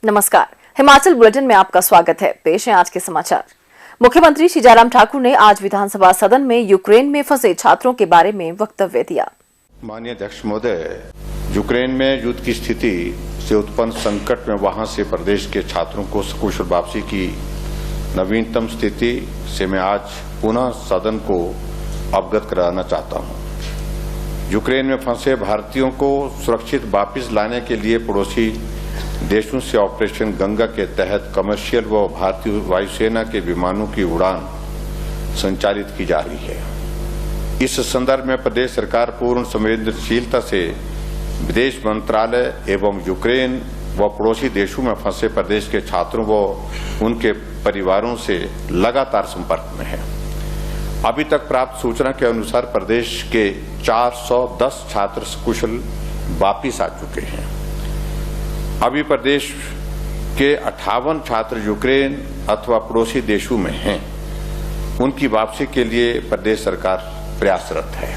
नमस्कार, हिमाचल बुलेटिन में आपका स्वागत है। पेश है आज के समाचार। मुख्यमंत्री श्री जयराम ठाकुर ने आज विधानसभा सदन में यूक्रेन में फंसे छात्रों के बारे में वक्तव्य दिया। माननीय अध्यक्ष महोदय, यूक्रेन में युद्ध की स्थिति से उत्पन्न संकट में वहां से प्रदेश के छात्रों को सकुशल वापसी की नवीनतम स्थिति से मैं आज पुनः सदन को अवगत कराना चाहता हूं। यूक्रेन में फंसे भारतीयों को सुरक्षित वापस लाने के लिए पड़ोसी देशों से ऑपरेशन गंगा के तहत कमर्शियल व भारतीय वायुसेना के विमानों की उड़ान संचालित की जा रही है। इस संदर्भ में प्रदेश सरकार पूर्ण संवेदनशीलता से विदेश मंत्रालय एवं यूक्रेन व पड़ोसी देशों में फंसे प्रदेश के छात्रों व उनके परिवारों से लगातार संपर्क में है। अभी तक प्राप्त सूचना के अनुसार प्रदेश के 410 छात्र सकुशल वापिस आ चुके हैं। अभी प्रदेश के 58 छात्र यूक्रेन अथवा पड़ोसी देशों में हैं। उनकी वापसी के लिए प्रदेश सरकार प्रयासरत है।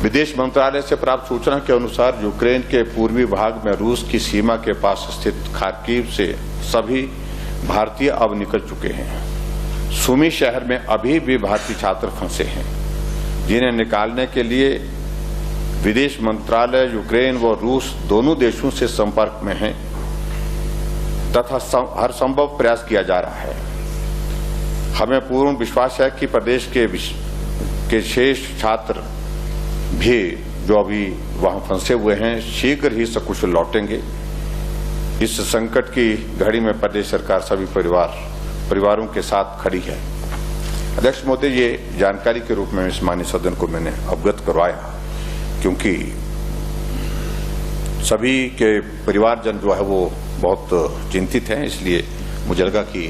विदेश मंत्रालय से प्राप्त सूचना के अनुसार यूक्रेन के पूर्वी भाग में रूस की सीमा के पास स्थित खार्किव से सभी भारतीय अब निकल चुके हैं। सुमी शहर में अभी भी भारतीय छात्र फंसे हैं, जिन्हें निकालने के लिए विदेश मंत्रालय यूक्रेन व रूस दोनों देशों से संपर्क में है तथा हर संभव प्रयास किया जा रहा है। हमें पूर्ण विश्वास है कि प्रदेश के शेष छात्र भी जो अभी वहां फंसे हुए हैं शीघ्र ही सकुशल लौटेंगे। इस संकट की घड़ी में प्रदेश सरकार सभी परिवारों के साथ खड़ी है। अध्यक्ष महोदय, ये जानकारी के रूप में इस माननीय सदन को मैंने अवगत करवाया क्योंकि सभी के परिवारजन जो है वो बहुत चिंतित हैं। इसलिए मुझे लगा कि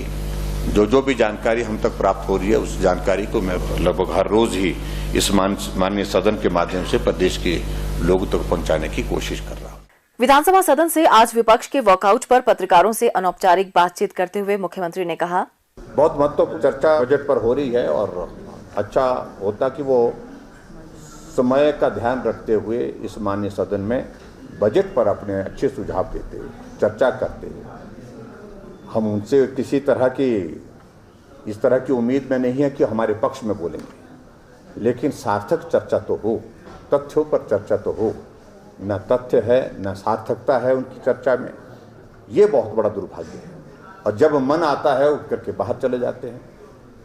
जो भी जानकारी हम तक प्राप्त हो रही है उस जानकारी को मैं लगभग हर रोज ही इस माननीय सदन के माध्यम से प्रदेश के लोगों तक पहुंचाने की कोशिश कर रहा हूं। विधानसभा सदन से आज विपक्ष के वॉकआउट पर पत्रकारों से अनौपचारिक बातचीत करते हुए मुख्यमंत्री ने कहा, बहुत महत्वपूर्ण चर्चा बजट पर हो रही है और अच्छा होता कि वो समय का ध्यान रखते हुए इस माननीय सदन में बजट पर अपने अच्छे सुझाव देते हुए चर्चा करते हुए। हम उनसे किसी तरह की इस तरह की उम्मीद में नहीं है कि हमारे पक्ष में बोलेंगे, लेकिन सार्थक चर्चा तो हो, तथ्यों पर चर्चा तो हो। न तथ्य है न सार्थकता है उनकी चर्चा में। ये बहुत बड़ा दुर्भाग्य है और जब मन आता है उठ करके बाहर चले जाते हैं।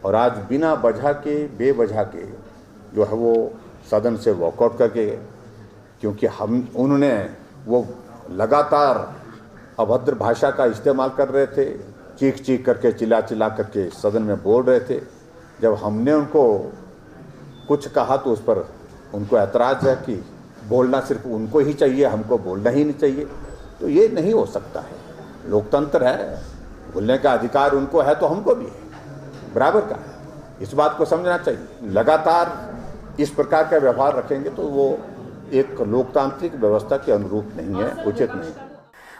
और आज बिना वजह के बेवजह के जो है वो सदन से वॉकआउट करके, क्योंकि उन्होंने वो लगातार अभद्र भाषा का इस्तेमाल कर रहे थे, चीख चीख करके चिल्ला करके सदन में बोल रहे थे। जब हमने उनको कुछ कहा तो उस पर उनको ऐतराज़ है कि बोलना सिर्फ उनको ही चाहिए, हमको बोलना ही नहीं चाहिए। तो ये नहीं हो सकता है। लोकतंत्र है, बोलने का अधिकार उनको है तो हमको भी है, बराबर का है। इस बात को समझना चाहिए। लगातार इस प्रकार का व्यवहार रखेंगे तो वो एक लोकतांत्रिक व्यवस्था के अनुरूप नहीं है, उचित नहीं है।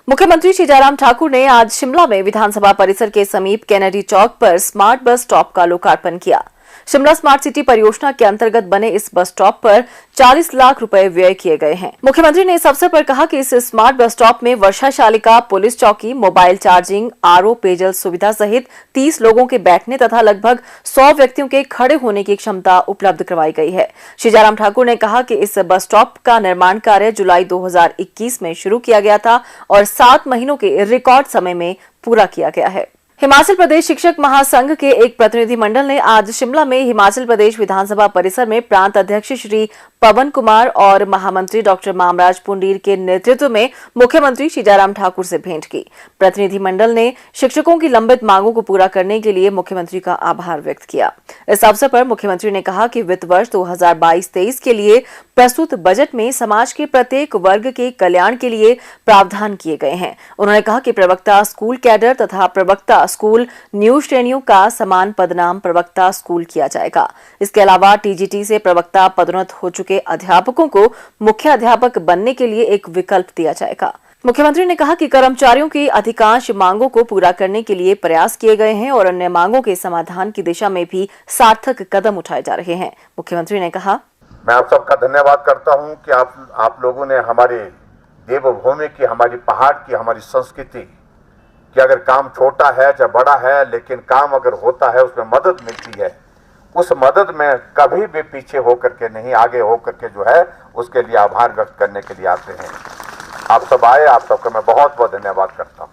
मुख्यमंत्री श्री जयराम ठाकुर ने आज शिमला में विधानसभा परिसर के समीप कैनेडी चौक पर स्मार्ट बस स्टॉप का लोकार्पण किया। शिमला स्मार्ट सिटी परियोजना के अंतर्गत बने इस बस स्टॉप पर 40 लाख रुपए व्यय किए गए हैं। मुख्यमंत्री ने इस अवसर पर कहा कि इस स्मार्ट बस स्टॉप में वर्षा शालिका, पुलिस चौकी, मोबाइल चार्जिंग, आरओ, पेयजल सुविधा सहित 30 लोगों के बैठने तथा लगभग 100 व्यक्तियों के खड़े होने की क्षमता उपलब्ध करवाई गई है। श्री जयराम ठाकुर ने कहा कि इस बस स्टॉप का निर्माण कार्य जुलाई 2021 में शुरू किया गया था और 7 महीनों के रिकॉर्ड समय में पूरा किया गया है। हिमाचल प्रदेश शिक्षक महासंघ के एक प्रतिनिधिमंडल ने आज शिमला में हिमाचल प्रदेश विधानसभा परिसर में प्रांत अध्यक्ष श्री पवन कुमार और महामंत्री डॉक्टर मामराज पुंडीर के नेतृत्व में मुख्यमंत्री श्री जयराम ठाकुर से भेंट की। प्रतिनिधिमंडल ने शिक्षकों की लंबित मांगों को पूरा करने के लिए मुख्यमंत्री का आभार व्यक्त किया। इस अवसर पर मुख्यमंत्री ने कहा कि वित्त वर्ष 2022-23 के लिए प्रस्तुत बजट में समाज के प्रत्येक वर्ग के कल्याण के लिए प्रावधान किए गए हैं। उन्होंने कहा कि प्रवक्ता स्कूल कैडर तथा प्रवक्ता स्कूल न्यू श्रेणियों का समान पदनाम प्रवक्ता स्कूल किया जाएगा। इसके अलावा टीजीटी से प्रवक्ता पदोन्नत हो चुके अध्यापकों को मुख्य अध्यापक बनने के लिए एक विकल्प दिया जाएगा। मुख्यमंत्री ने कहा कि कर्मचारियों की अधिकांश मांगों को पूरा करने के लिए प्रयास किए गए हैं और अन्य मांगों के समाधान की दिशा में भी सार्थक कदम उठाए जा रहे हैं। मुख्यमंत्री ने कहा, मैं आप सबका धन्यवाद करता हूं कि आप लोगों ने हमारे देवभूमि की, हमारी पहाड़ की, हमारी संस्कृति कि अगर काम छोटा है चाहे बड़ा है, लेकिन काम अगर होता है उसमें मदद मिलती है, उस मदद में कभी भी पीछे होकर के नहीं, आगे होकर के जो है उसके लिए आभार व्यक्त करने के लिए आते हैं। आप सब आए, आप सबका मैं बहुत बहुत धन्यवाद करता हूँ।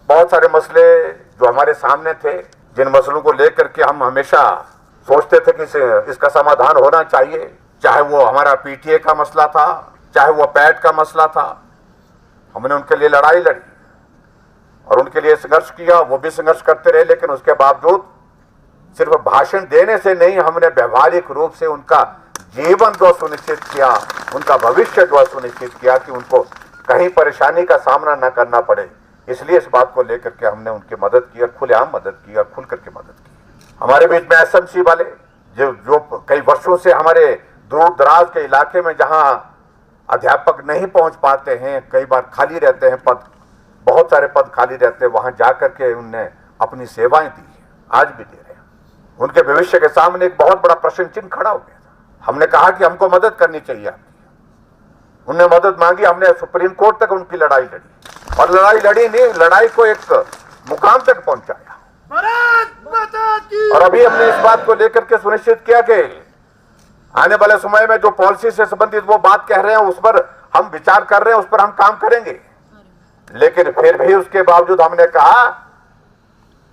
बहुत सारे मसले जो हमारे सामने थे, जिन मसलों को लेकर के हम हमेशा सोचते थे कि इसका समाधान होना चाहिए, चाहे वो हमारा पीटीए का मसला था, चाहे वो पैट का मसला था, हमने उनके लिए लड़ाई लड़ी और उनके लिए संघर्ष किया, वो भी संघर्ष करते रहे। लेकिन उसके बावजूद सिर्फ भाषण देने से नहीं, हमने व्यवहारिक रूप से उनका जीवन जो सुनिश्चित किया, उनका भविष्य जो सुनिश्चित किया कि उनको कहीं परेशानी का सामना न करना पड़े। इसलिए इस बात को लेकर के हमने उनकी मदद की और खुलेआम मदद की और खुल करके मदद की। हमारे बीच में एसएमसी वाले जो कई वर्षों से हमारे दूर दराज के इलाके में जहां अध्यापक नहीं पहुंच पाते हैं, कई बार खाली रहते हैं पद, बहुत सारे पद खाली रहते हैं, वहां जाकर के उनने अपनी सेवाएं दी है, आज भी दे रहे हैं। उनके भविष्य के सामने एक बहुत बड़ा प्रश्न चिन्ह खड़ा हो गया था। हमने कहा कि हमको मदद करनी चाहिए आपकी, उनने मदद मांगी, हमने सुप्रीम कोर्ट तक उनकी लड़ाई लड़ी और लड़ाई लड़ी नहीं, लड़ाई को एक मुकाम तक पहुंचाया। और अभी हमने इस बात को लेकर के सुनिश्चित किया कि आने वाले समय में जो पॉलिसी से संबंधित वो बात कह रहे हैं, उस पर हम विचार कर रहे हैं, उस पर हम काम करेंगे। लेकिन फिर भी उसके बावजूद हमने कहा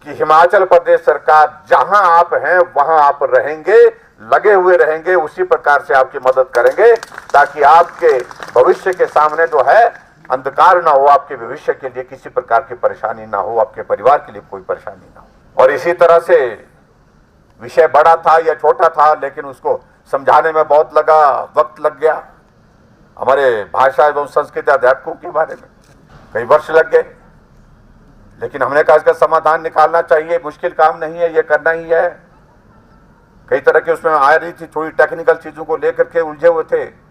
कि हिमाचल प्रदेश सरकार जहां आप हैं वहां आप रहेंगे, लगे हुए रहेंगे, उसी प्रकार से आपकी मदद करेंगे ताकि आपके भविष्य के सामने जो है अंधकार ना हो, आपके भविष्य के लिए किसी प्रकार की परेशानी ना हो, आपके परिवार के लिए कोई परेशानी ना हो। और इसी तरह से विषय बड़ा था या छोटा था, लेकिन उसको समझाने में बहुत वक्त लग गया। हमारे भाषा एवं संस्कृति अध्यापकों के बारे में कई वर्ष लग गए, लेकिन हमने कहा इसका समाधान निकालना चाहिए, मुश्किल काम नहीं है, ये करना ही है। कई तरह के उसमें आ रही थी, थोड़ी टेक्निकल चीजों को लेकर के उलझे हुए थे,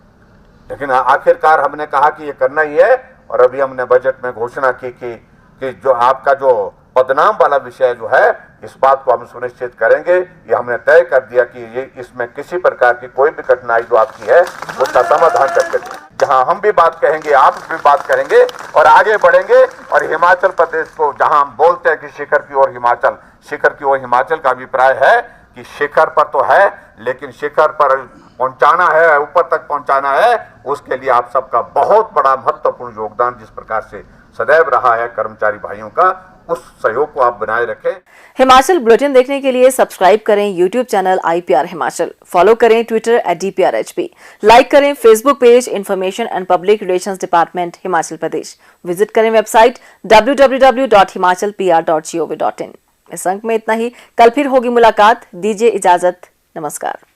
लेकिन आखिरकार हमने कहा कि ये करना ही है। और अभी हमने बजट में घोषणा की कि जो आपका जो पदनाम वाला विषय जो है, इस बात को हम सुनिश्चित करेंगे। ये हमने तय कर दिया कि ये इसमें किसी प्रकार की कोई भी कठिनाई जो आपकी है उसका समाधान करके दें। जहां हम भी बात कहेंगे, आप भी बात करेंगे और आगे बढ़ेंगे। और हिमाचल प्रदेश को जहां हम बोलते हैं कि शिखर की ओर हिमाचल, शिखर की ओर हिमाचल का अभिप्राय है कि शिखर पर तो है, लेकिन शिखर पर पहुंचाना है, ऊपर तक पहुंचाना है, उसके लिए आप सबका बहुत बड़ा महत्वपूर्ण योगदान जिस प्रकार से सदैव रहा है कर्मचारी भाइयों का, उस सहयोग को आप बनाए रखें। हिमाचल बुलेटिन देखने के लिए सब्सक्राइब करें YouTube channel IPR Himachal, follow करें ट्विटर @DPRHP, लाइक करें Facebook page information and public relations department Himachal Pradesh, visit करें वेबसाइट www.himachalpr.gov.in। इस अंक में इतना ही, कल फिर होगी मुलाकात, दीजिए इजाजत, नमस्कार।